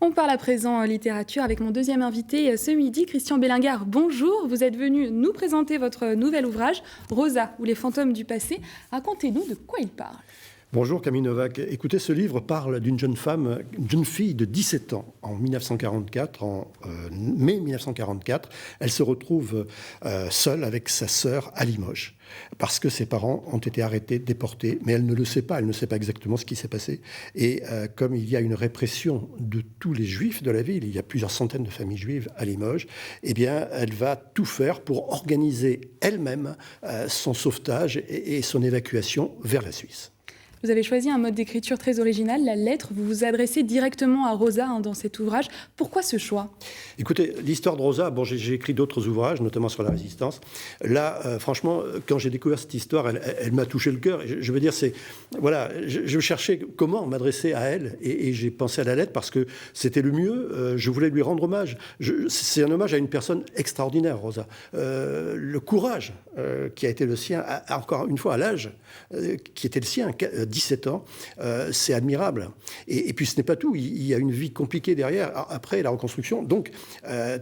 On parle à présent littérature avec mon deuxième invité ce midi, Christian Bellingard. Bonjour, vous êtes venu nous présenter votre nouvel ouvrage, Rosa ou les fantômes du passé. Racontez-nous de quoi il parle. Bonjour Camille Novak. Écoutez, ce livre parle d'une jeune femme, une jeune fille de 17 ans en 1944, mai 1944. Elle se retrouve seule avec sa sœur à Limoges parce que ses parents ont été arrêtés, déportés, mais elle ne le sait pas, elle ne sait pas exactement ce qui s'est passé. Et comme il y a une répression de tous les juifs de la ville, il y a plusieurs centaines de familles juives à Limoges, eh bien, elle va tout faire pour organiser elle-même son sauvetage et son évacuation vers la Suisse. Vous avez choisi un mode d'écriture très original, la lettre. Vous vous adressez directement à Rosa dans cet ouvrage. Pourquoi ce choix ? Écoutez, l'histoire de Rosa, bon, j'ai écrit d'autres ouvrages, notamment sur la résistance. Là, franchement, quand j'ai découvert cette histoire, elle m'a touché le cœur. Je veux dire, voilà, je cherchais comment m'adresser à elle et j'ai pensé à la lettre parce que c'était le mieux. Je voulais lui rendre hommage. C'est un hommage à une personne extraordinaire, Rosa. Le courage qui a été le sien, encore une fois, à l'âge qui était le sien, 17 ans, c'est admirable. Et puis ce n'est pas tout, il y a une vie compliquée derrière, après la reconstruction, donc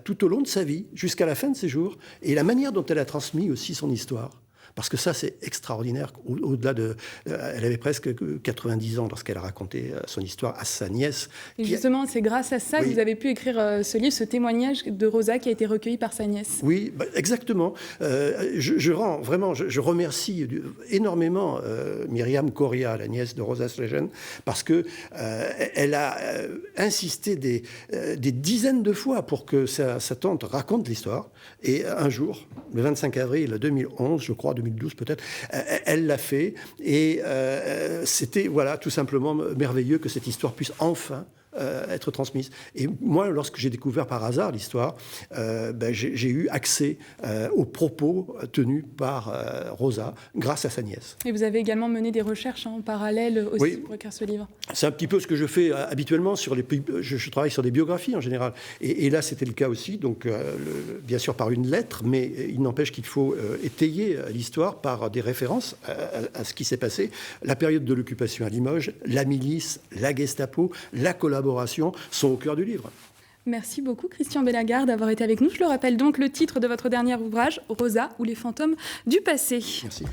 tout au long de sa vie, jusqu'à la fin de ses jours, et la manière dont elle a transmis aussi son histoire. Parce que ça, c'est extraordinaire. Au-delà de... elle avait presque 90 ans lorsqu'elle a raconté son histoire à sa nièce. Et justement, c'est grâce à ça que vous avez pu écrire ce livre, ce témoignage de Rosa qui a été recueilli par sa nièce. Oui, exactement. Je remercie énormément Myriam Coria, la nièce de Rosa Slegen, parce que elle a insisté des dizaines de fois pour que sa tante raconte l'histoire. Et un jour, le 25 avril 2011, je crois, 2012 peut-être, elle l'a fait. Et c'était, voilà, tout simplement merveilleux que cette histoire puisse enfin être transmise. Et moi, lorsque j'ai découvert par hasard l'histoire, j'ai eu accès aux propos tenus par Rosa grâce à sa nièce. Et vous avez également mené des recherches en parallèle aussi pour écrire ce livre. C'est un petit peu ce que je fais habituellement. Je travaille sur des biographies en général. Et là, c'était le cas aussi. Donc, bien sûr, par une lettre, mais il n'empêche qu'il faut étayer l'histoire par des références à ce qui s'est passé. La période de l'occupation à Limoges, la milice, la Gestapo, la collaboration sont au cœur du livre. Merci beaucoup Christian Bellingard d'avoir été avec nous. Je le rappelle donc le titre de votre dernier ouvrage, Rosa ou les fantômes du passé. Merci.